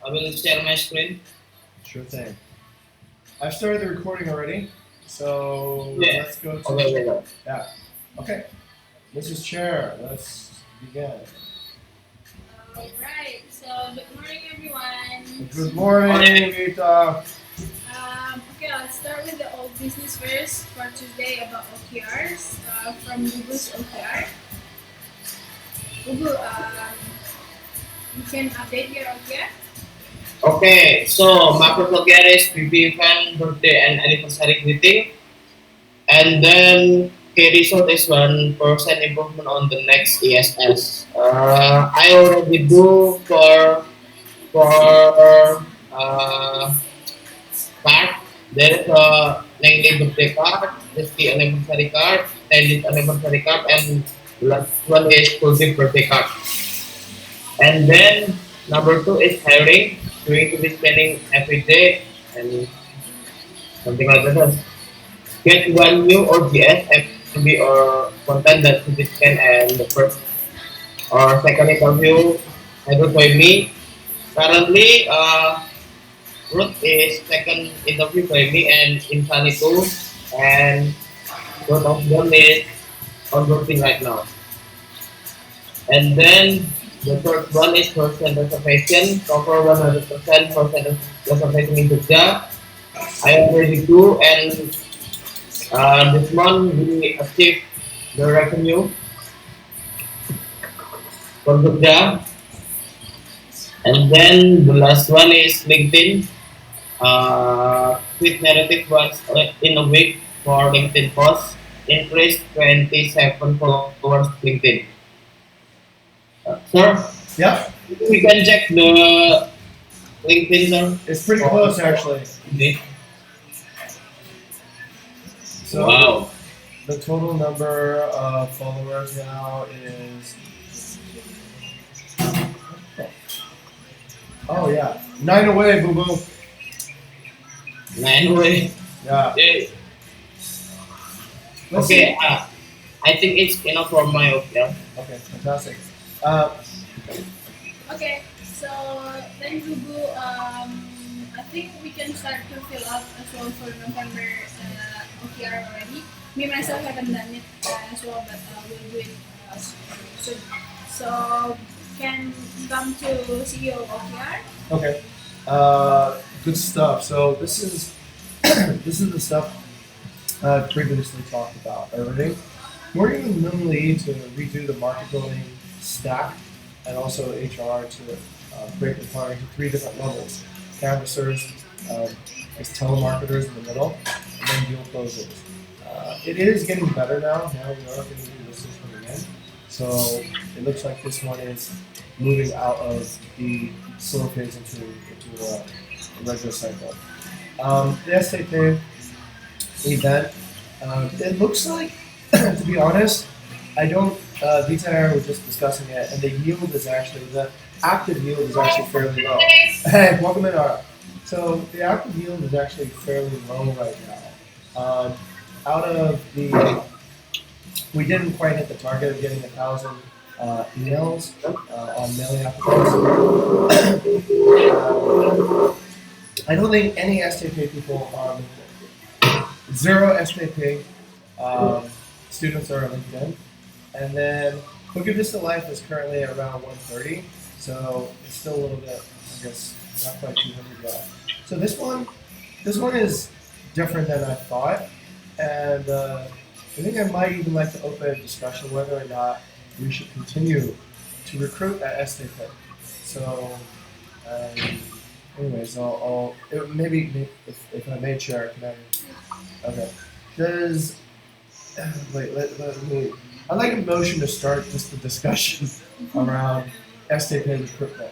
I will share my screen. Sure thing. I've started the recording already, so Yeah. let's go to Okay, okay, okay. yeah. Okay, Mrs. Chair, let's begin. Alright, so good morning everyone. Good morning, Rita. Okay, let's start with the old business first for today about OKRs from Google's OKR. Google, you can update your OKR. Okay, so my proposal is BB event, birthday, and anniversary greeting, and then key result is 1% improvement on the next ESS. I already do for card. There is a 90 birthday card, 50 anniversary card, 10 anniversary card, and last one is 40 birthday card. And then number two is hiring, going to be spending every day and something like that. Get one new OGS, MB or content that significant and the first or second interview handled by me. Currently, Ruth is second interview by me and Insani too, and both of them is onboarding right now. And then the third one is percent reservation, cover 100% percent reservation in Jogja. I already do, and this month we achieved the revenue for Jogja. And then the last one is LinkedIn. Tweet narrative once in a week for LinkedIn posts. Increase 27 followers LinkedIn. Sir, Yep, we can check the LinkedIn, sir. it's pretty close actually. Okay. So Wow. the total number of followers now is oh yeah, 9 away, boo boo. Anyway, Yeah. okay. Let's Okay. see. I think it's enough for my opinion. Okay, fantastic. Uh, Okay, so then Google, I think we can start to fill up as well for November OKR already. Me myself haven't done it as well, but we'll do it soon. So can come to CEO of OKR. okay. Good stuff. So this is this is the stuff previously talked about already. We're going to normally to redo the market building stack and also HR to break the plan into three different levels: canvassers, as telemarketers in the middle, and then deal closers. It is getting better now. Now we are getting new listings coming in, so it looks like this one is moving out of the slow phase into a regular cycle. The SAP event, it looks like, to be honest, I don't. Vita and I were just discussing it, and the yield is actually the active yield is actually fairly low. Hey, welcome in, Ara. So the active yield is actually fairly low right now. Out of the, we didn't quite hit the target of getting 1,000 emails on mailing applications. I don't think any STP people are LinkedIn. Zero STP students are on LinkedIn. And then Bukit Vista Life is currently at around 130, so it's still a little bit, I guess, not quite 200 yet. So this one is different than I thought, and I think I might even like to open a discussion whether or not we should continue to recruit at STP. So, anyways, maybe if I may share, can I? Okay. Does let me. I'd like a motion to start just the discussion around STP recruitment.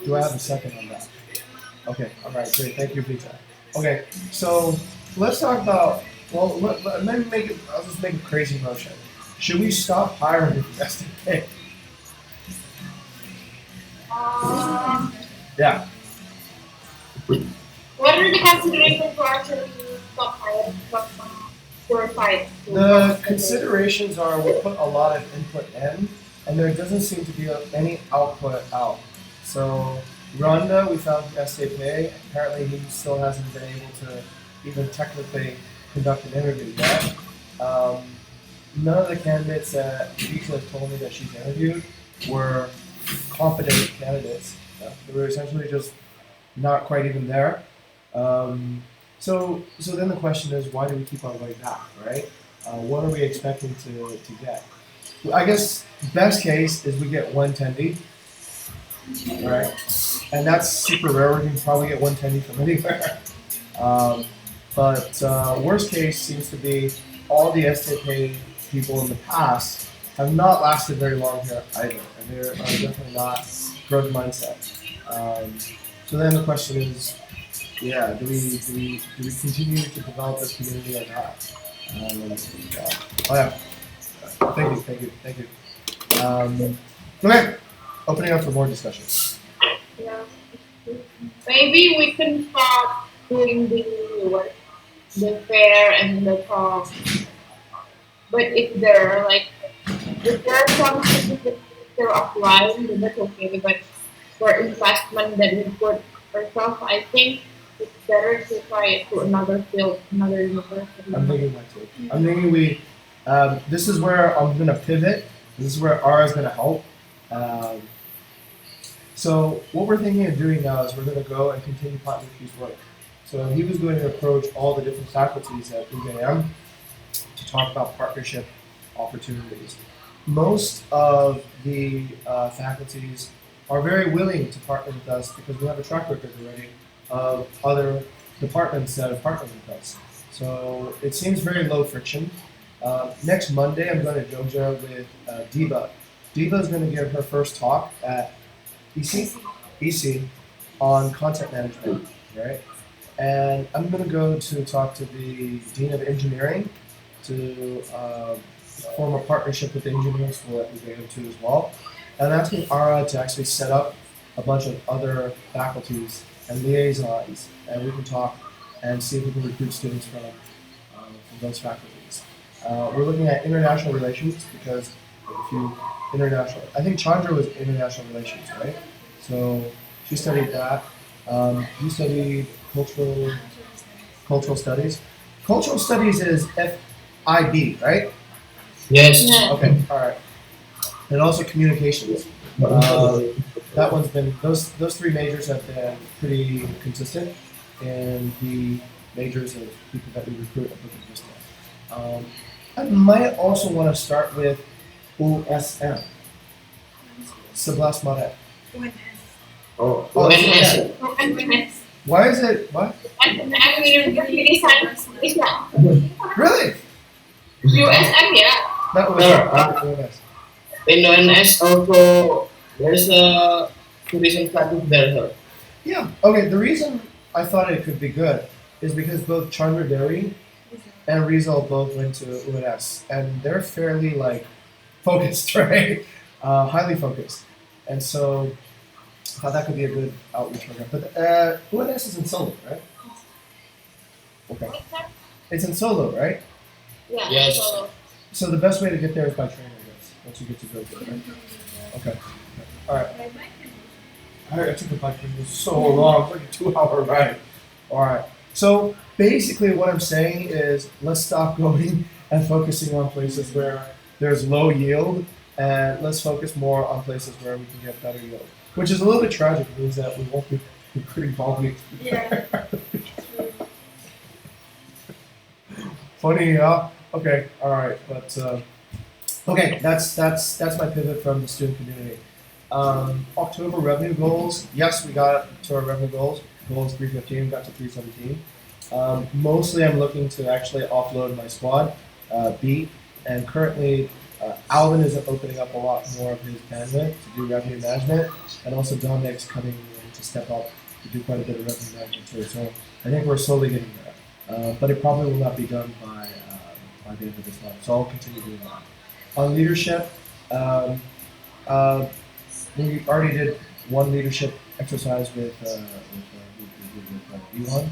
Do I have a second on that? Okay, all right, great. Thank you, Vita. Okay, so let's talk about. Well, let me make it. I'll just make a crazy motion. Should we stop hiring STP? Yeah. What are the considerations for actually stop hiring from your side? The considerations are we put a lot of input in, and there doesn't seem to be any output out. So Rhonda, we found SAP. Apparently, he still hasn't been able to even technically conduct an interview yet. Um, none of the candidates that Lisa has told me that she's interviewed were competent candidates. They were essentially just not quite even there. So then the question is, why do we keep on going back, right? What are we expecting to get? I guess best case is we get 110, right? And that's super rare. We can probably get 110 from anywhere. Um, but worst case seems to be all the STK people in the past have not lasted very long here either, and they're definitely not growth mindset. Um, so then the question is, yeah, do we continue to develop this community or not? Oh yeah, thank you. Okay, opening up for more discussion. Yeah. Maybe we can start doing the fair and the talk. But if there are some specific they're offline, then that's okay. But for investment that we put ourselves, I think it's better to try it to another field, another university. I'm thinking that too. I'm thinking this is where I'm gonna pivot. This is where R is gonna help. Um, so what we're thinking of doing now is we're gonna go and continue Partner Q's work. So he was going to approach all the different faculties at UVM to talk about partnership opportunities. Most of the faculties are very willing to partner with us because we have a track record already of other departments that have partnered with us. So it seems very low friction. Next Monday, I'm going to Jogja with Diba. Diba is going to give her first talk at EC on content management, right? And I'm going to go to talk to the Dean of Engineering to form a partnership with the engineering school that we go to as well. And I'm asking Ara to actually set up a bunch of other faculties and liaisons, and we can talk and see if we can recruit students from those faculties. We're looking at international relations because if you international, I think Chandra was international relations, right? So she studied that. You studied cultural studies. Cultural studies is FIB, right? Yes. Yeah. Okay, all right. And also communications. That one's been those three majors have been pretty consistent in the majors of people that we recruit at Bukit Vista. I might also want to start with OSM, Seblas Maret. Oh, ONS. ONS. So, and Why is it what? university science is yeah. Really? USM, yeah. That was Sure, ONS. In ONS also there's a tourism studies there, sir. Yeah. Okay. The reason I thought it could be good is because both Chandra Devi and Rizal both went to UNS, and they're fairly like focused, right? Highly focused, and so I thought that could be a good outreach program. But UNS is in Solo, right? Okay. It's in Solo, right? Yeah. Yes. So, So the best way to get there is by train, I guess. Once you get to go there, right? Okay. All right. I took the bike ride. It was so long. It's like a 2-hour ride. All right. So basically, what I'm saying is, let's stop going and focusing on places where there's low yield, and let's focus more on places where we can get better yield. Which is a little bit tragic. It means that we won't be recruiting volume. Yeah. Funny, yeah. Okay. All right. But okay, that's my pivot from the student community. October revenue goals. Yes, we got to our revenue goals. Goals 315, got to 317. Mostly, I'm looking to actually offload my squad, B, and currently Alvin is opening up a lot more of his bandwidth to do revenue management, and also Dominic's coming in to step up to do quite a bit of revenue management too. So I think we're slowly getting there, but it probably will not be done by the end of this month. So I'll continue doing that. On leadership, we already did one leadership exercise with Elon,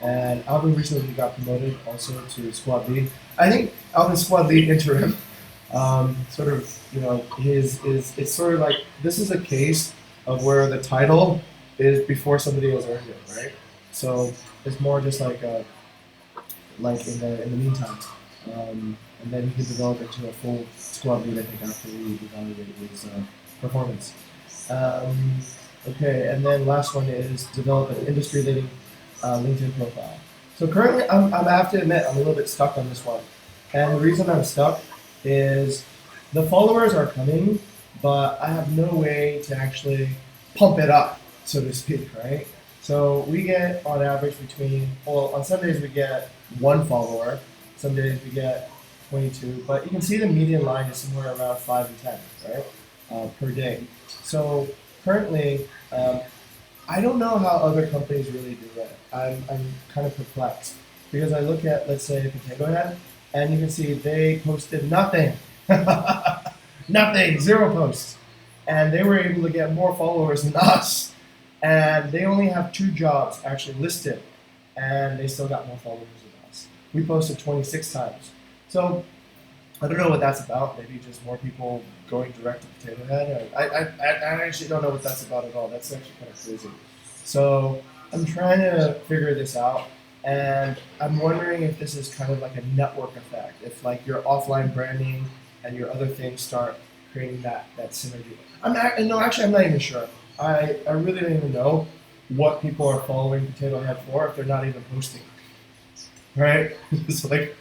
and Alvin recently got promoted also to squad lead. I think Alvin's squad lead interim, sort of, his is it's sort of like this is a case of where the title is before somebody has earned it, right? So it's more just like in the meantime, and then he can develop into a full squad lead. I think after we evaluate his performance. Um, okay, and then last one is develop an industry leading LinkedIn profile. So currently, I have to admit I'm a little bit stuck on this one, and the reason I'm stuck is the followers are coming, but I have no way to actually pump it up, so to speak, right? So we get on average between, well, on some days we get one follower, some days we get 22, but you can see the median line is somewhere around 5 and 10, right, per day. So currently, I don't know how other companies really do it. I'm kind of perplexed because I look at, let's say, Potato Head, and you can see they posted nothing. Nothing, zero posts. And they were able to get more followers than us. And they only have 2 jobs actually listed, and they still got more followers than us. We posted 26 times. So I don't know what that's about. Maybe just more people going direct to Potato Head. I actually don't know what that's about at all. That's actually kind of crazy. So I'm trying to figure this out, and I'm wondering if this is kind of like a network effect. If like your offline branding and your other things start creating that synergy. No, actually, I'm not even sure. I really don't even know what people are following Potato Head for if they're not even posting. Right? It's like,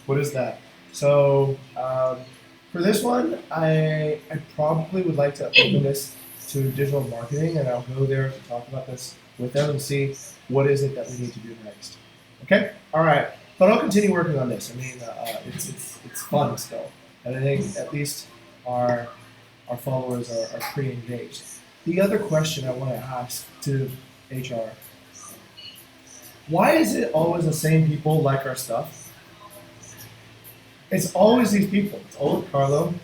what is that? So for this one, I probably would like to open this to digital marketing, and I'll go there to talk about this with them and see what is it that we need to do next. Okay, all right. But I'll continue working on this. I mean, it's fun still, and I think at least our our followers are pretty engaged. The other question I want to ask to HR: why is it always the same people like our stuff? It's always these people. It's always Carlo,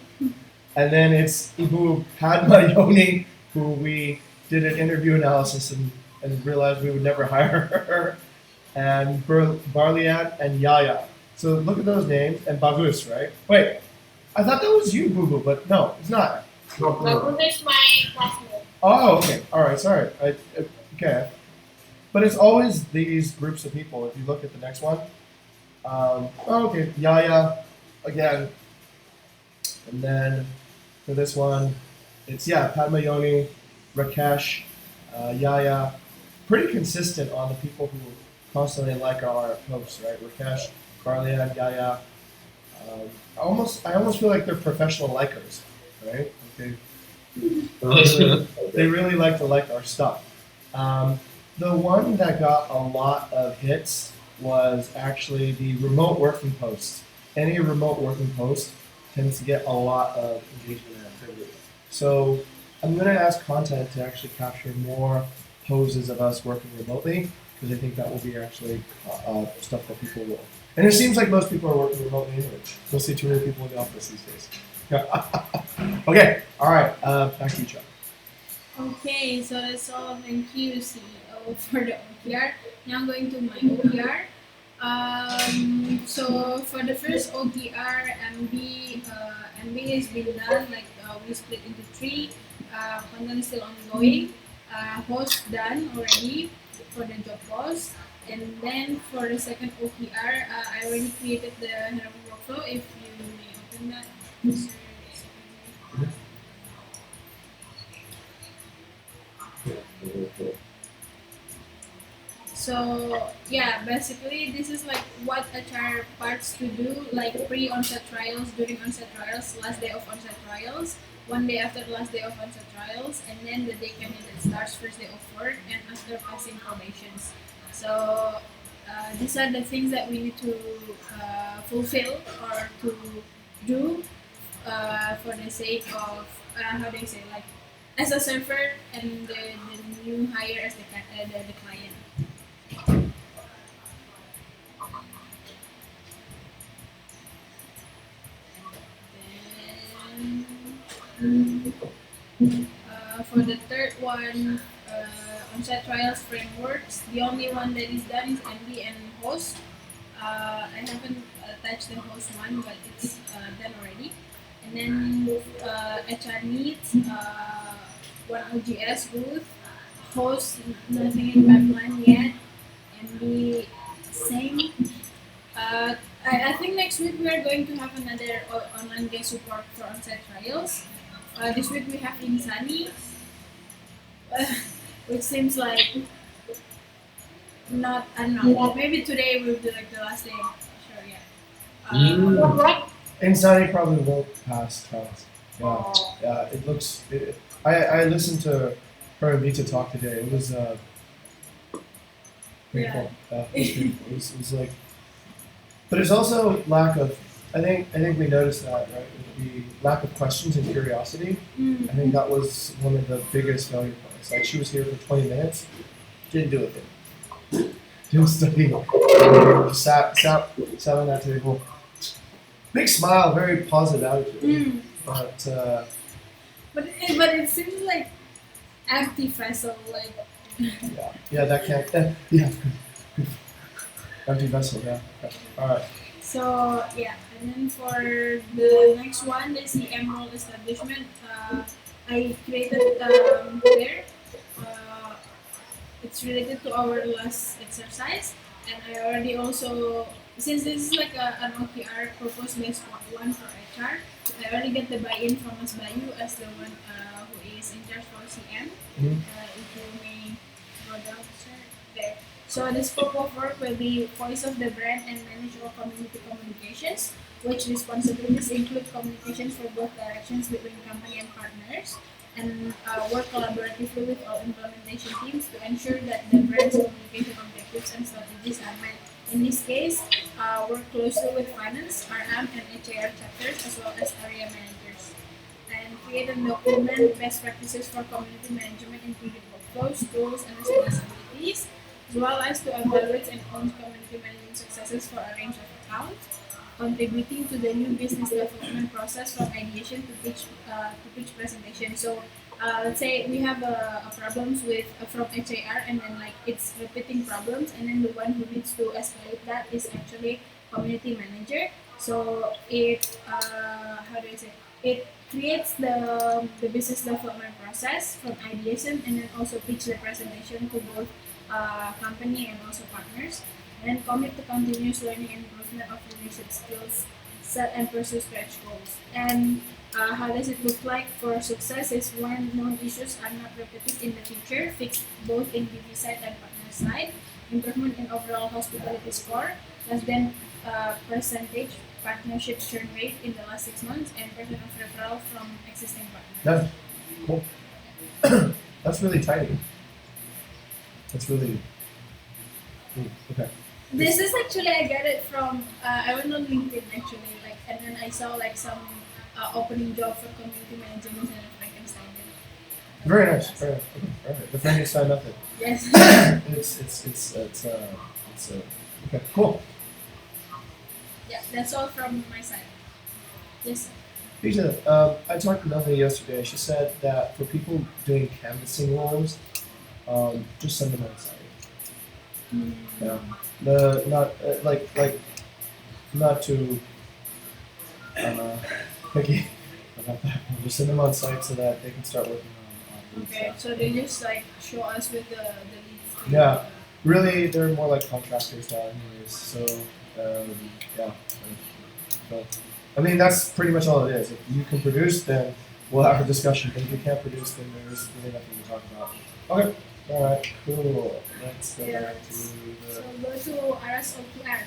and then it's Ibu Padma Yoni, who we did an interview analysis and realized we would never hire her, and Barlian and Yaya. So look at those names, and Bagus, right? Wait, I thought that was you, Boo Boo, but no, it's not. Bagus is my classmate. Oh, okay. All right, sorry. Okay. But it's always these groups of people. If you look at the next one, okay, Yaya, again, and then for this one, it's Padma Yoni, Rakesh, Yaya, pretty consistent on the people who constantly like our posts, right? Rakesh, Barlian, Yaya. I almost feel like they're professional likers, right? Okay. They really like to like our stuff. The one that got a lot of hits was actually the remote working post. Any remote working post tends to get a lot of engagement and activity. So I'm going to ask content to actually capture more poses of us working remotely because I think that will be actually stuff that people will. And it seems like most people are working remotely anyway. You'll see too many people in the office these days. Okay, all right, back to you, Chuck. Okay, so that's all. Thank you, CEO, for the OKR. Now I'm going to my OKR. So for the first OKR, MB has been done. Like we split into 3. Content is still ongoing. Host done already for the job post. And then for the second OKR, I already created the head of workflow. If you may open that. So yeah, basically this is like what HR parts to do, like pre-onset trials, during onset trials, last day of onset trials, 1 day after the last day of onset trials, and then the day candidate starts first day of work and after passing probations. So these are the things that we need to fulfill or to do for the sake of how do you say, like as a server and the new hire as the client. For the third one, on-site trials frameworks, the only one that is done is MD and host. I haven't touched the host one, but it's done already. And then HR needs one OGS booth, post nothing in pipeline yet, and the same. I think next week we are going to have another online guest support for on-site trials. This week we have Insani, uh, which seems like not, I don't know, maybe today will be like the last day. Sure, yeah. Mm. What? Insani probably won't pass trials. Yeah, Oh, yeah. It looks. I listened to her and Vita talk today. It was Yeah. painful. It was painful. It was like, but there's also lack of. I think we noticed that, right? The lack of questions and curiosity. Mm. I think that was one of the biggest value points. Like she was here for 20 minutes, didn't do a thing, didn't study, just sat on that table. Big smile, very positive attitude. Mm. But But it seems like empty vessel, like. yeah, that can't. Yeah, empty vessel. Yeah. Okay. All right. So yeah, and then for the next one, there's the Emerald Establishment. I created there. Uh, it's related to our last exercise, and I already also, since this is like an OKR purpose based one for HR, I already get the buy-in from Mas Bayu as the one who is in charge for CM. Mhm. If you may go down, sir. There. So the scope of work will be voice of the brand and manage all community communications, which responsibilities include communications for both directions between company and partners, and work collaboratively with all implementation teams to ensure that the brand's communication objectives and strategies are met. In this case, work closely with finance, RM, and HR chapters as well as area managers, and create and document best practices for community management, including workflows, tools, and responsibilities, as well as to evaluate and own community management successes for a range of accounts, contributing to the new business development process from ideation to pitch presentation. So let's say we have problems with from HAR, and then like it's repeating problems, and then the one who needs to escalate that is actually community manager. So it how do I say, it creates the business development process from ideation, and then also pitch the presentation to both company and also partners, and commit to continuous learning and improvement of leadership skills, set and pursue stretch goals. And how does it look like for success is when known issues are not repeated in the future, fixed both in BV side and partner side, improvement in overall hospitality score, less than percentage partnership churn rate in the last 6 months, and percent of referral from existing partners. That's cool. That's really tiny. That's really. Okay. This is actually I got it from I went on LinkedIn actually, like, and then I saw like some opening job for community management and Frankenstein. Very nice. Very nice. Okay. All right. The Frankenstein method. Yes. It's okay. Cool. Yeah, that's all from my side. Yes. Lisa, I talked to Melanie yesterday. She said that for people doing canvassing roles, just send them outside. Mm. Yeah. The not like not to picky about that. Just send them on site so that they can start working on lead Okay, stuff. so they just like show us with the leads. Yeah. Really, they're more like contractors now, anyways. So yeah. So, I mean, that's pretty much all it is. If you can produce, then we'll have a discussion. But if you can't produce, then there's really nothing to talk about. Okay. All right. Cool. Let's go Yeah. back to So the. go to RS OKR.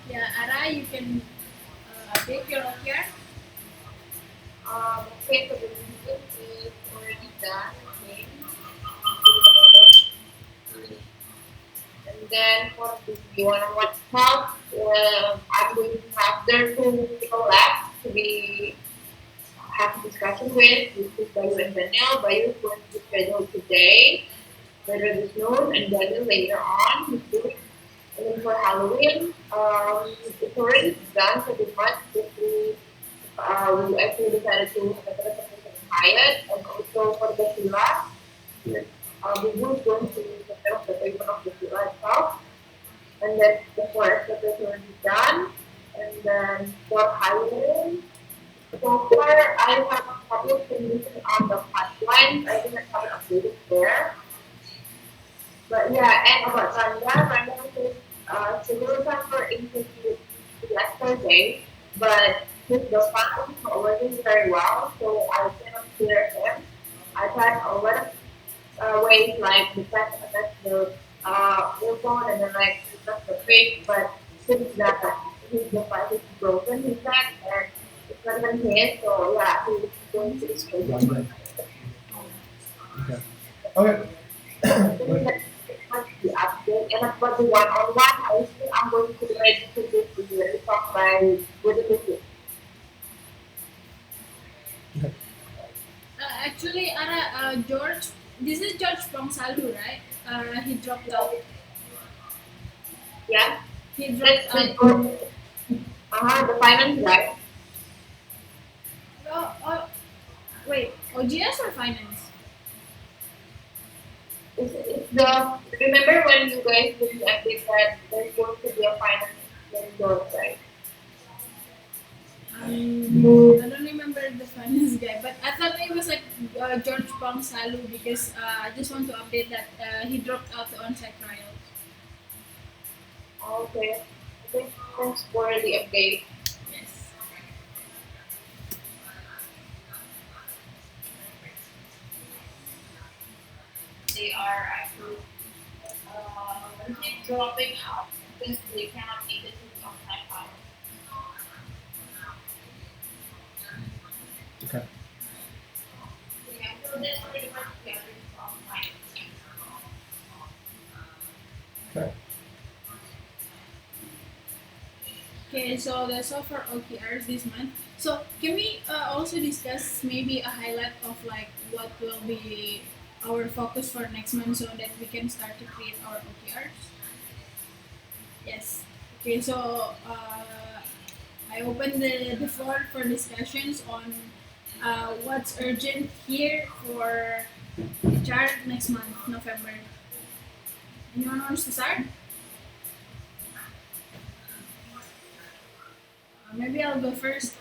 Yeah, Ara, you can take your OKR. okay, so the meeting is already done. Okay. And then for the one-on-one talk, I'm going to have there two people left to be have a discussion with, which is Bayu and Daniel. Bayu is going to be scheduled today, later this noon, and Daniel later on this week. And then for Halloween, it's already done for this month. We actually decided to have a Hyatt, and also for the villa. We will going to take care of the payment of the villa itself, and then the forest that is already done. And then for hiring, So far, I have a couple of things on the pipeline. I think I haven't updated there. But yeah, and about Randa is scheduled for interview yesterday, but his the file is not working very well, so I cannot clear him. I tried a lot of ways like the test attach the earphone and then like adjust the face, but since that his device is broken, he said, and it's not even his, so yeah, he's going to struggle. Right. Okay. Okay. I think Wait. that must be update. And about the one-on-one, I think I'm going to ready to do the really talk by with the visit. Okay. Actually, George, this is George Pongsalu, right? He dropped out. Yeah, He dropped that's out. the finance guy. Oh, wait, OGS or finance? It's the remember when you guys did the update that there's going to be a finance vendor, right? I don't remember the finance guy, but I thought it was like George Pongsalu because I just want to update that he dropped out the on-site trial. Okay. Okay. Thanks for the update. Yes. They are actually keep dropping out since they cannot make it to the on-time file. Okay. Yeah, so that's pretty much everything from my Okay. Okay, so that's all for OKRs this month. So can we also discuss maybe a highlight of like what will be our focus for next month so that we can start to create our OKRs? Yes. Okay, so I open the floor for discussions on what's urgent here for HR next month, November. Anyone wants to start? Maybe I'll go first.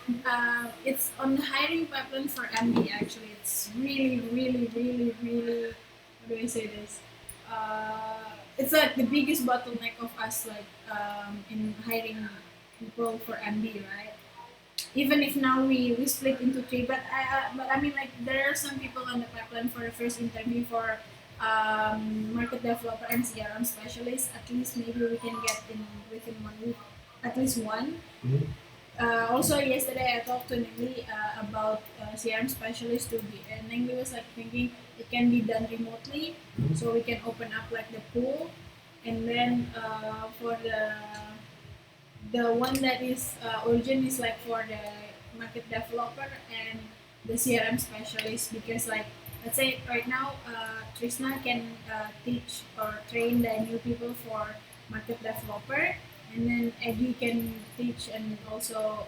It's on the hiring pipeline for MD actually. It's really, really, really, really. How do I say this? It's like the biggest bottleneck of us, like in hiring people for MD, right? Even if now we split into three, but I mean like there are some people on the pipeline for the first interview for market developer and CRM specialist. At least maybe we can get in within 1 week, at least one. Mhm. Also, yesterday I talked to Nengli about CRM specialist to be, and Nengli was like thinking it can be done remotely, Mhm. so we can open up like the pool, and then for the one that is urgent is like for the market developer and the CRM specialist because like let's say right now Trishna can teach or train the new people for market developer and then Eddie can teach and also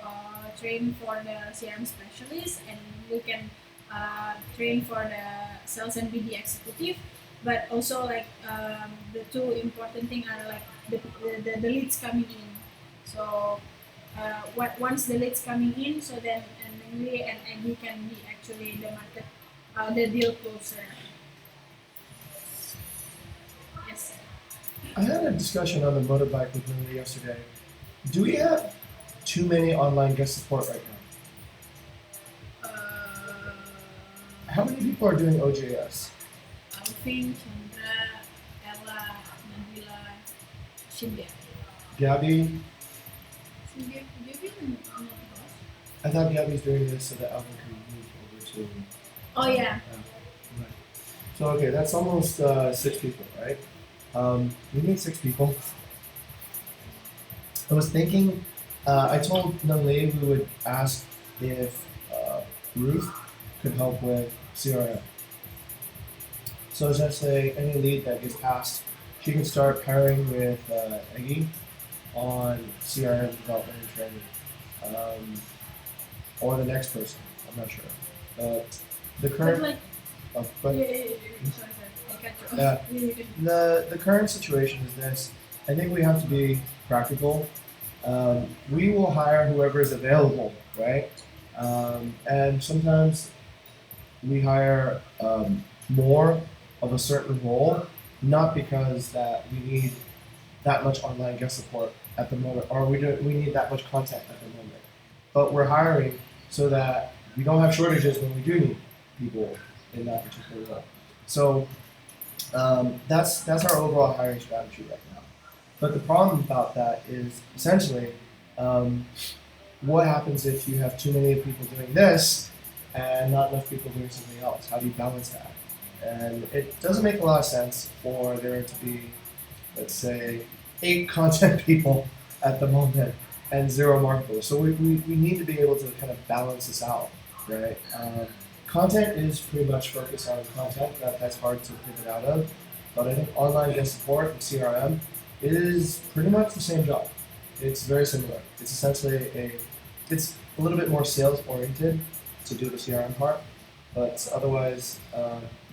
train for the CRM specialist and we can train for the sales and BD executive but also like the two important thing are like the leads coming in so once the leads coming in, so then and Mingli and Andy can be actually the market, the deal closer. Yes. I had a discussion on the motorbike with Lily yesterday. Do we have too many online guest support right now? Uh, How many people are doing OJS? Alvin, Chandra, Ella, Nabila, Shindia. Gabby? Shindia, do you even know the boss? I thought Gabby's doing this so that Alvin can move over to. Oh yeah. Right. So okay, that's almost 6 people, right? We need 6 people. I was thinking, I told Nunley we would ask if Ruth could help with CRM. So essentially, any lead that gets passed, she can start pairing with Eggy on CRM development and training, or the next person. I'm not sure. The But current, like, but sorry, I cut you off. Yeah. You- the current situation is this. I think we have to be practical. We will hire whoever is available, right? And sometimes we hire more of a certain role, not because that we need that much online guest support at the moment, or we need that much content at the moment. But we're hiring so that we don't have shortages when we do need people in that particular role. So that's our overall hiring strategy right now. But the problem about that is essentially um, what happens if you have too many people doing this and not enough people doing something else? How do you balance that? And it doesn't make a lot of sense for there to be, let's say, 8 content people at the moment and 0 marketers. So we need to be able to kind of balance this out, right? Content is pretty much focused on content. That's hard to pivot out of. But I think online guest support and CRM is pretty much the same job. It's very similar. It's essentially it's a little bit more sales oriented to do the CRM part, but otherwise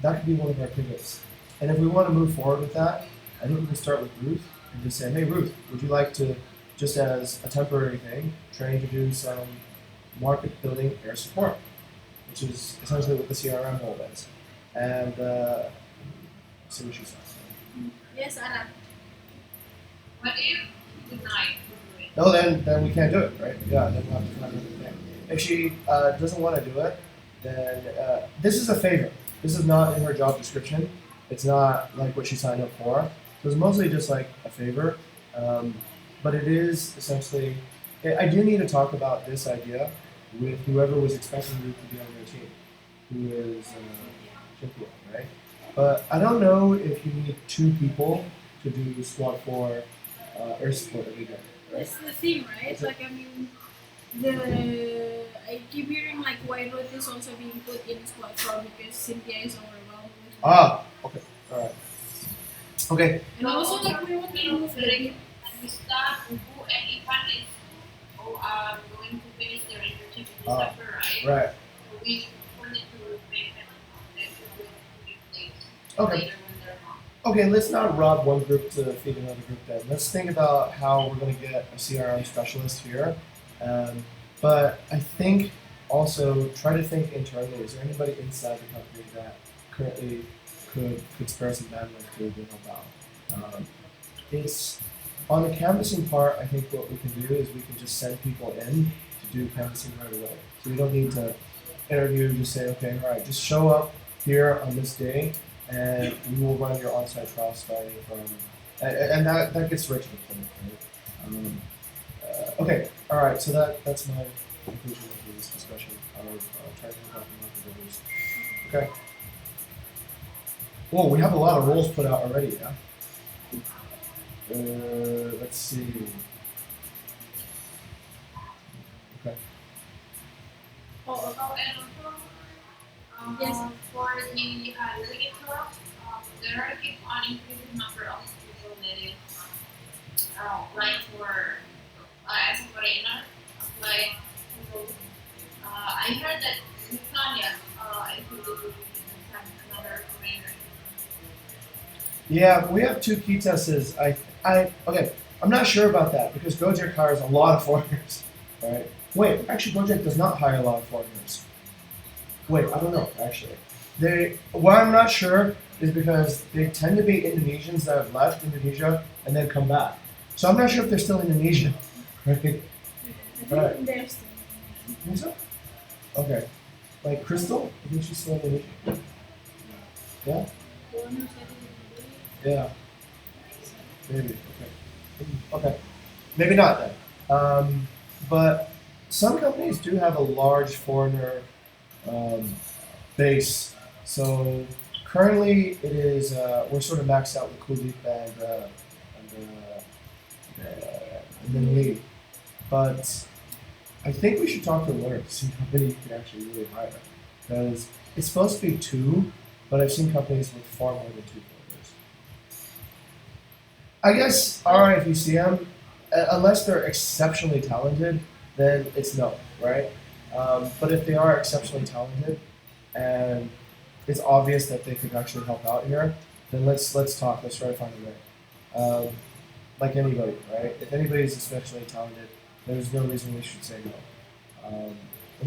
that could be one of our pivots. And if we want to move forward with that, I think we can start with Ruth and just say, hey Ruth, would you like to, just as a temporary thing, train to do some market building air support, which is essentially what the CRM role is. And see what she says. Yes, Anna. What if tonight we do it? No, then we can't do it, right? Yeah, then we'll have to find another thing. If she doesn't want to do it, then this is a favor. This is not in her job description. It's not like what she signed up for. So it's mostly just like a favor. But it is essentially, I do need to talk about this idea with whoever was expecting you to be on their team, who is Cynthia, right? But I don't know if you need 2 people to do squad 4 air support every day, right? That's the thing, right? Is it- Like, I mean, I keep hearing like why Ruth is also being put in squad 4 because Cynthia is overwhelmed with work. Ah, okay, all right. Okay, And also like we want to move the Derek and Vista, Ubu, and Ivan is going to finish their internship in December, right? right. So we wanted to make them that to go to place Okay. later when they're home. Okay, let's not rob one group to feed another group then. Let's think about how we're going to get a CRM specialist here. But I think also try to think internally. Is there anybody inside the company that currently could spare some bandwidth to help out? It's on the canvassing part. I think what we can do is we can just send people in to do canvassing right away. So we don't need to interview. Just say, okay, all right, just show up here on this day, and we will run your on-site trial starting from, and that gets right to the point, right? Okay, all right. So that's my conclusion of this discussion of trying to help out the market builders. Okay. Well, we have a lot of roles put out already. Yeah. Let's see. Okay. Oh, So, and also, Yes. for the delegate club, there are keep on increasing number of people that is applying for as a foreigner, applying to I heard that Lusanya is another foreigner. Yeah, we have 2 key tests. Okay. I'm not sure about that because Gojek hires a lot of foreigners. Right? Wait, actually, Gojek does not hire a lot of foreigners. Wait, I don't know. Actually, why I'm not sure is because they tend to be Indonesians that have left Indonesia and then come back. So I'm not sure if they're still Indonesian. Right? I think Right. there's still. You think so? Okay. Like Crystal? I think she's still Indonesian. Yeah? The one who said it Yeah. Maybe. Okay. Okay. Maybe not then. But some companies do have a large foreigner base. So currently it is we're sort of maxed out with Kuldeep and then Lee. But I think we should talk to the winner to see how many you can actually really hire. Because it's supposed to be 2, but I've seen companies with far more than 2 foreigners. I guess alright if you see them, unless they're exceptionally talented, then it's no, right? But if they are exceptionally talented and it's obvious that they could actually help out here, then let's talk. Let's try to find a way. Like anybody, right? If anybody's especially talented, there's no reason we should say no.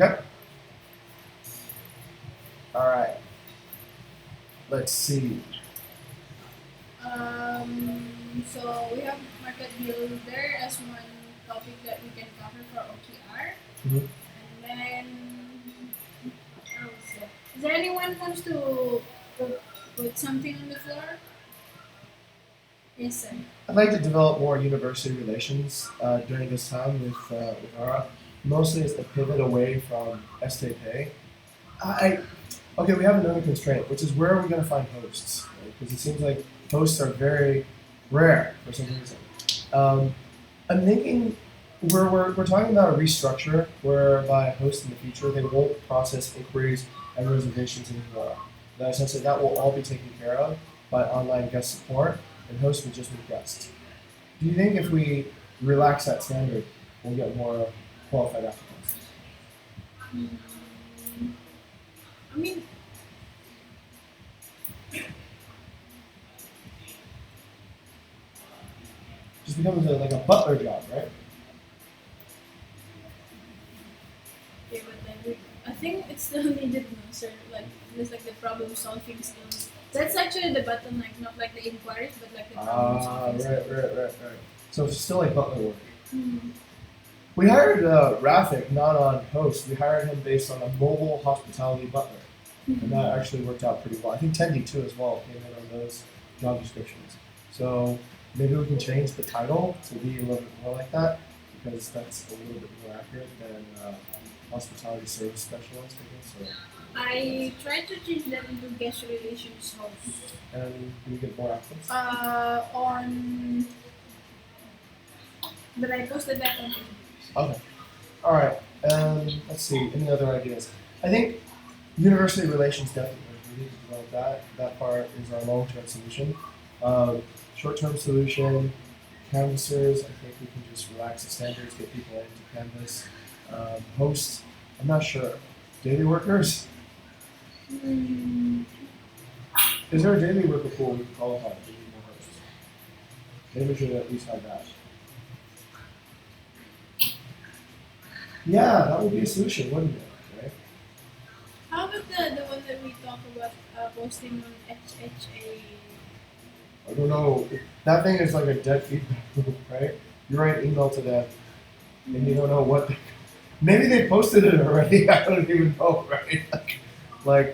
Okay. All right. Let's see. So we have market builder as one topic that we can cover for OKR. Mhm. And then, what else? Is there anyone wants to put something on the floor? Yes, sir. I'd like to develop more university relations during this time with Aura, mostly as a pivot away from STP. I okay, we have another constraint, which is where are we going to find hosts? Because it seems like hosts are very rare for some reason. Um, I'm thinking we're talking about a restructure whereby hosts in the future they won't process inquiries and reservations anymore. That essentially that will all be taken care of by online guest support, and hosts will just be guests. Do you think if we relax that standard, we'll get more qualified applicants? Mm, I mean, Just becomes like a butler job, right? yeah, but then I think it's still needed, no, sir. Like, there's like the problem solving skills. That's actually the bottleneck, not like the inquiries, but like the problem Ah, solving skills. right. So it's still like butler work. Mm. We hired Rafik not on host. We hired him based on a mobile hospitality butler, and that actually worked out pretty well. I think Tendi too as well came in on those job descriptions. So maybe we can change the title to be a little bit more like that because that's a little bit more accurate than hospitality service specialist. I guess. I tried to change that into guest relations host. And can we get more applicants? On but I posted that on. Okay. All right. Let's see. Any other ideas? I think university relations definitely. We need to develop that. That part is our long-term solution. Short-term solution, canvassers. I think we can just relax the standards, get people into Canvas. Hosts. I'm not sure. Daily workers. Mm, Is there a daily worker pool we can qualify to need more hosts? Maybe we should at least have that. Yeah, that would be a solution, wouldn't it? Right? how about the one that we talked about posting on HHA? I don't know. That thing is like a dead feedback loop, right? You write an email to them, and you don't know what. Maybe they posted it already. I don't even know, right?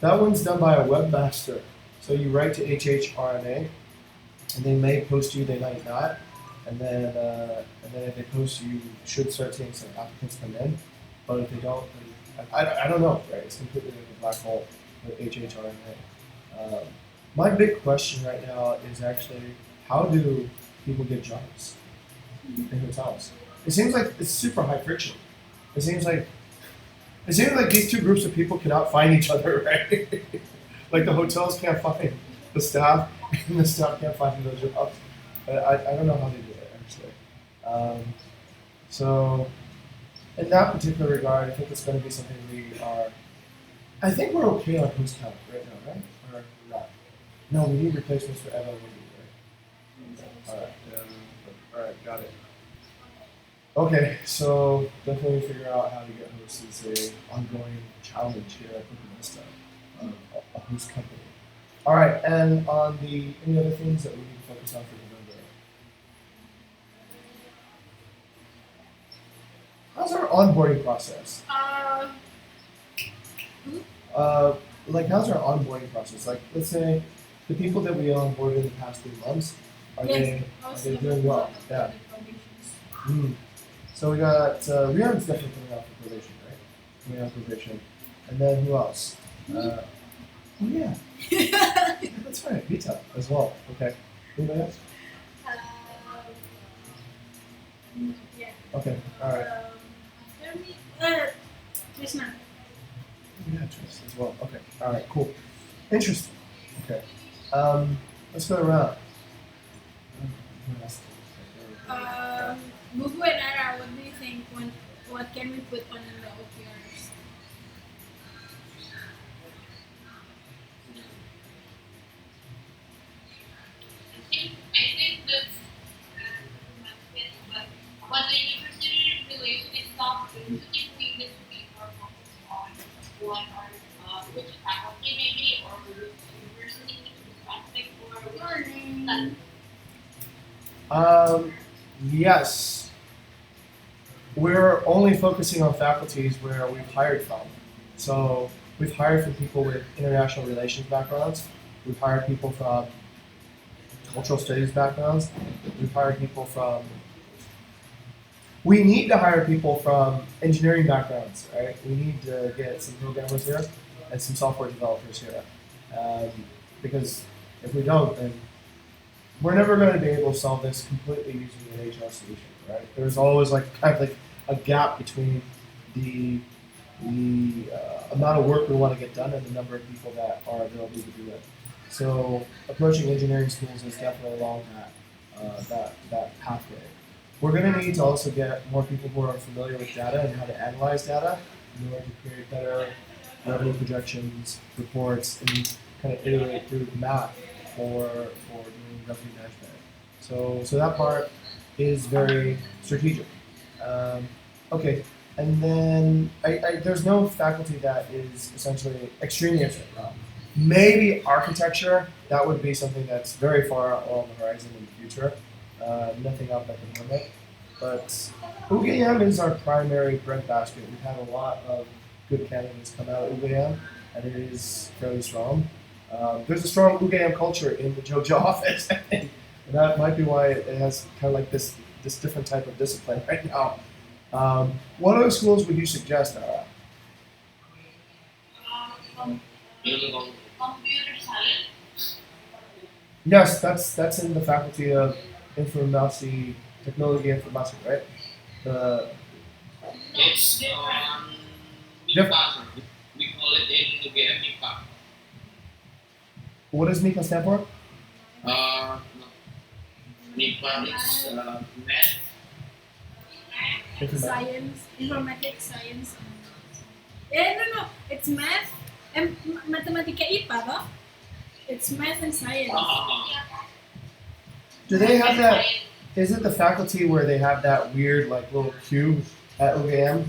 That one's done by a webmaster. So you write to HHRNA, and they may post you, they might not, and then if they post you, you should start seeing some applicants come in. But if they don't, then I don't know, right? It's completely like a black hole with HHRNA. My big question right now is actually how do people get jobs in hotels? It seems like it's super high friction. It seems like these two groups of people cannot find each other, right? Like the hotels can't find the staff, and the staff can't find those jobs. I don't know how they do it actually. So in that particular regard, I think it's going to be something we are. I think we're okay on host count right now, right? Or not? No, we need replacements for Evan Wendy, right? All right. All right, got it. Okay, so definitely figure out how to get hosts is a ongoing challenge here at Bukit Vista, a host company. All right, and on the any other things that we need to focus on for November? How's our onboarding process? How's our onboarding process? Like, let's say the people that we onboarded in the past 3 months, are they doing well? Yeah. Mm. So we got Rion's definitely coming out for probation, right? Coming out for probation, and then who else? Oh yeah, that's right, Vita as well. Okay, anybody else? Yeah. Okay, all right. After me, Krishna. Yeah, Tris as well. Okay, all right, cool, interesting. Okay, let's go around. Who else? Bubu and Ara, what do you think? What can we put on the OKRs? I think that's but the university relation is not good. I think we need to be which faculty maybe or which university specific or which Morning. Um, yes, we're only focusing on faculties where we've hired from. So we've hired from people with international relations backgrounds. We've hired people from cultural studies backgrounds. We've hired people from. We need to hire people from engineering backgrounds, right? We need to get some programmers here and some software developers here, um, because if we don't, then we're never going to be able to solve this completely using an HR solution, right? There's always like kind of like a gap between the amount of work we want to get done and the number of people that are available to do it. So approaching engineering schools is definitely along that pathway. We're going to need to also get more people who are familiar with data and how to analyze data in order to create better revenue projections, reports, and kind of iterate through the math for doing revenue management. So that part is very strategic. Okay, and then there's no faculty that is essentially extremely interested. Maybe architecture, that would be something that's very far on the horizon in the future. Nothing up at the moment. But UGM is our primary breadbasket. We've had a lot of good candidates come out of UGM, and it is fairly strong. There's a strong UGM culture in the JoJo office, and that might be why it has kind of like this different type of discipline right now. What other schools would you suggest? Com- computer science. Yes, that's in the faculty of informasi, technology informasi, right? The It's Yep. MIPA. We call it in UGM MIPA. what does MICA stand for? Uh, MIPA is math. Science, informatics, science. No. It's math and matematika IPA, no? It's math and science. Do they have that? Is it the faculty where they have that weird like little cube at UGM?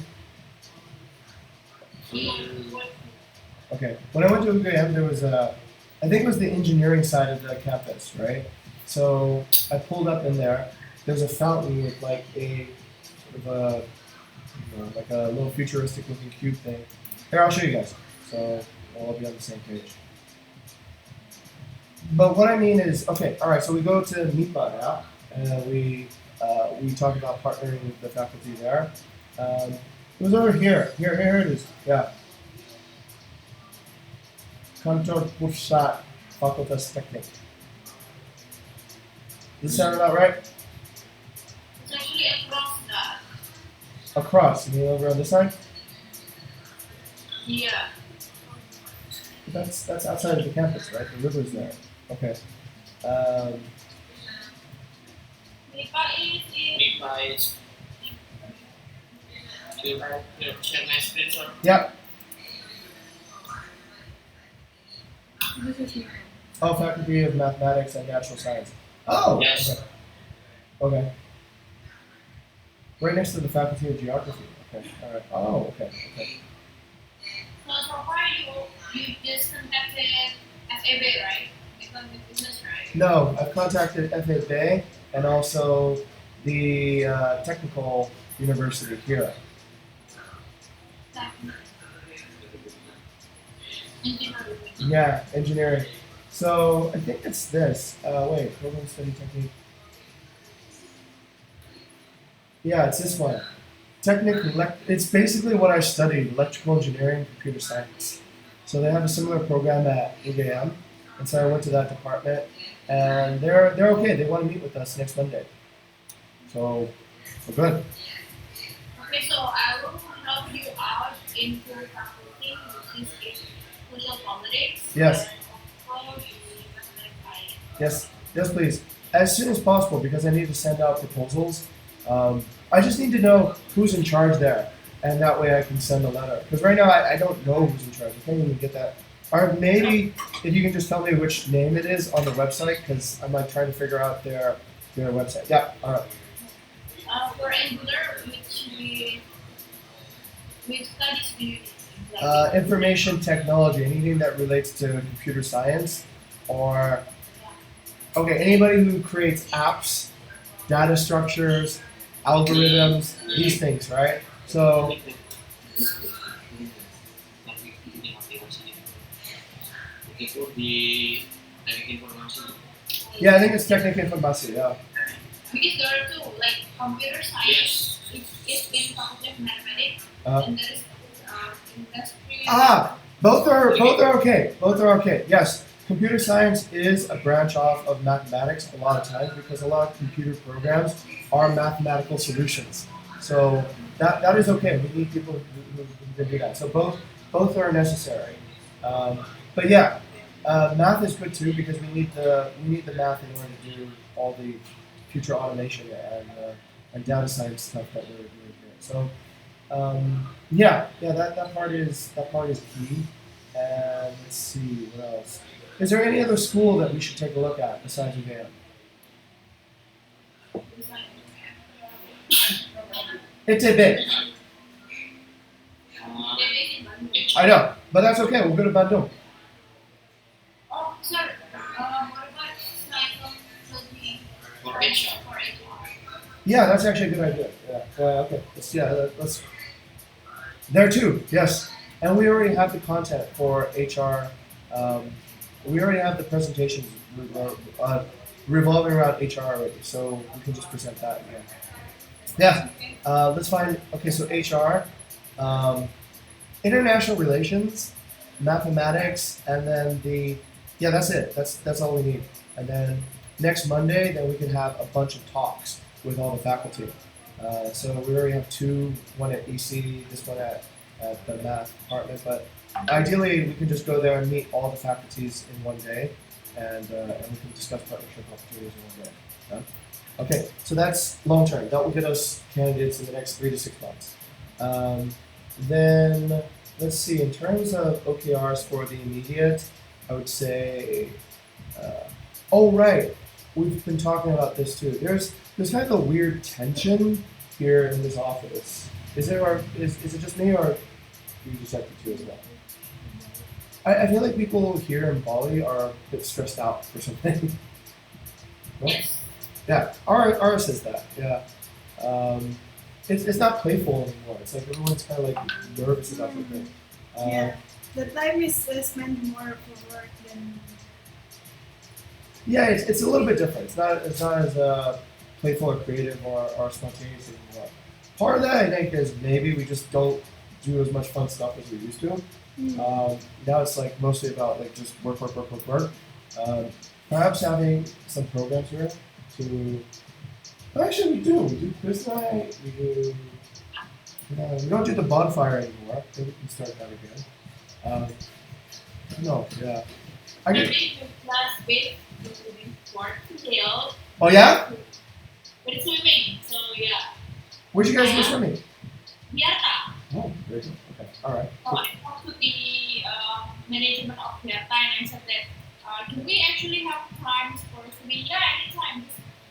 Okay. When I went to UGM, there was I think it was the engineering side of the campus, right? So I pulled up in there. There's a fountain with like a sort of a, like a little futuristic looking cube thing. Here, I'll show you guys. So we'll all be on the same page. But what I mean is, okay, all right. So we go to MIPA now, and we talk about partnering with the faculty there. It was over here. Here it is. Yeah. Kantor Pusat Fakultas Teknik. Does this sound about right? It's actually across that. Across. You mean over on this side? Yeah. That's outside of the campus, right? The river's there. Okay. Um, MIPA is in MIPA is share my screen, sir. yeah. This is me. Oh, Faculty of Mathematics and Natural Science. Oh. Yes. Okay. Okay. Right next to the Faculty of Geography. Okay. All right. Oh. Okay. Okay. so far you just contacted FAB, right? Economic business, right? No, I've contacted FAB and also the technical university here. Engineering. Yeah, engineering. So I think it's this. Wait, program study technique. Yeah, it's this one. It's basically what I studied, electrical engineering, computer science. So they have a similar program at UGM, and so I went to that department, and they're okay. They want to meet with us next Monday. So we're good. Okay, so I will help you out in your faculty, which is in social politics. Yes. And also you mathematics. Yes, please. As soon as possible because I need to send out proposals. I just need to know who's in charge there, and that way I can send a letter. Because right now I don't know who's in charge. I can't even get that. Or maybe if you can just tell me which name it is on the website, because I'm like trying to figure out their website. Yeah. All right. For Angular, which studies do you need? Information technology, anything that relates to computer science, or okay, anybody who creates apps, data structures, algorithms, these things, right? So Itu di teknik informasi. yeah, I think it's technical information. Yeah. Because there are two, like computer science, it's in faculty of mathematics, Uh, and there is industry. both are okay. Both are okay. Yes, computer science is a branch off of mathematics a lot of times because a lot of computer programs are mathematical solutions. So that is okay. We need people who can do that. So both are necessary. But yeah, math is good too because we need the math in order to do all the future automation and data science stuff that we're doing here. So that part is key. And let's see what else. Is there any other school that we should take a look at besides UVM? It's a bit. I know, but that's okay. We'll go to Bandung. Oh, sorry. What about science consulting For HR. for HR? Yeah, that's actually a good idea. Yeah. Okay. Let's. There too. Yes. And we already have the content for HR. We already have the presentations revolving around HR already, so we can just present that again. Yeah. Let's find. Okay, so HR, international relations, mathematics, and then that's it. That's all we need. And then next Monday, then we can have a bunch of talks with all the faculty. So we already have two, one at EC, this one at the math department. But ideally, we can just go there and meet all the faculties in one day, and we can discuss partnership opportunities in one day. Yeah? Okay, so that's long term. That will get us candidates in the next 3 to 6 months. Then let's see. In terms of OKRs for the immediate, I would say. Oh right, we've been talking about this too. There's kind of a weird tension here in this office. Is it just me or do you just have to too as well? I feel like people here in Bali are a bit stressed out for something. No? Yes. Yeah, ours says that. Yeah, it's not playful anymore. It's like everyone's kind of like nervous about something. Yeah, the time is spent more for work than. Yeah, it's a little bit different. It's not as playful or creative or spontaneous anymore. Part of that I think is maybe we just don't do as much fun stuff as we used to. Now it's like mostly about like just work. Perhaps having some programs here to. Well, actually, we do quiz night. We do. We don't do the bonfire anymore. Maybe we can start that again. No, yeah. I I get. think the class bit including sport detail, Oh yeah? but it's swimming, so yeah. Where'd you guys go swimming? Yata. Oh, very good. Okay, all right. So I talked to the management of Yata and I said that do we actually have times for swimming? Yeah, anytime.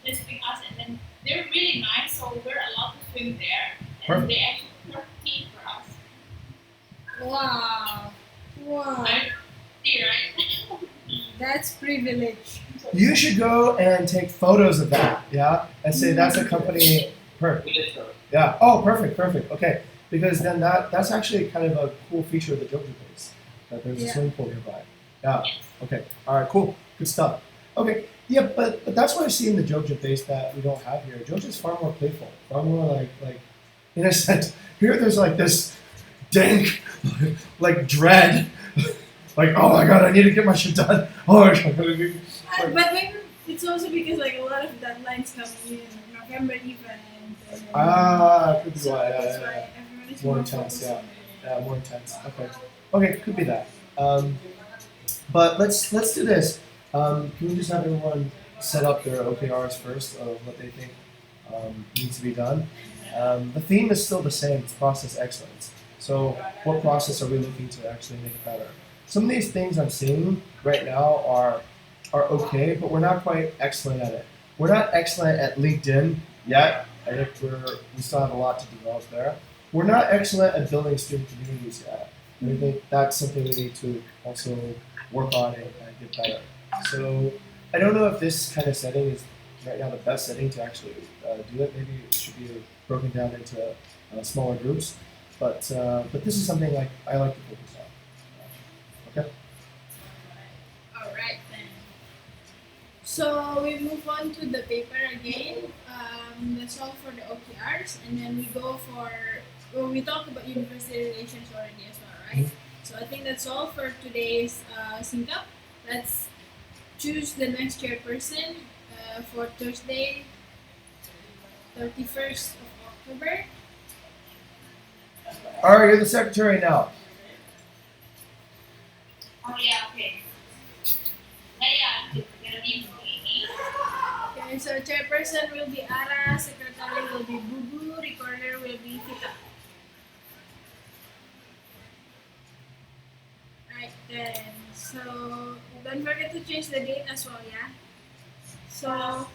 Just bring us, and then they're really nice, so we're allowed to swim there, and Perfect. they actually serve tea for us. Wow, wow, Right? Tea, right? that's privilege. You should go and take photos of that, yeah, and say that's a company. Perfect. Yeah. Oh, perfect. Okay. Because then that's actually kind of a cool feature of the Jogja base. That there's a Yeah. swimming pool nearby. Yeah. Okay. All right. Cool. Good stuff. Okay. Yeah, but that's what I see in the Jogja base that we don't have here. Jogja is far more playful, far more like in a sense. Here there's like this dank, like dread. Like, oh my god, I need to get my shit done. Oh my god. But maybe it's also because like a lot of deadlines coming in November even. Could be So why. that's Yeah. why everyone is More more intense, focused on it. Yeah, more intense. Okay, could be that. But let's do this. Can we just have everyone set up their OKRs first of what they think needs to be done? The theme is still the same. It's process excellence. So what process are we looking to actually make better? Some of these things I'm seeing right now are okay, but we're not quite excellent at it. We're not excellent at LinkedIn yet. I think we still have a lot to develop there. We're not excellent at building student communities yet. And I think that's something we need to also work on and get better. So I don't know if this kind of setting is right now the best setting to actually do it. Maybe it should be broken down into smaller groups. But this is something like I like to focus on. Okay. Alright then. So we move on to the paper again. That's all for the OKRs, and then we go for. Well, we talked about university relations already as well, right? So I think that's all for today's sync up. Let's choose the next chairperson for Thursday, 31st of October. All right, you're the secretary now. Oh yeah, okay. Yeah, it's gonna be me. Okay, so chairperson will be Ara, secretary will be Bubu, recorder will be Vita. Right then. So don't forget to change the date as well, yeah? So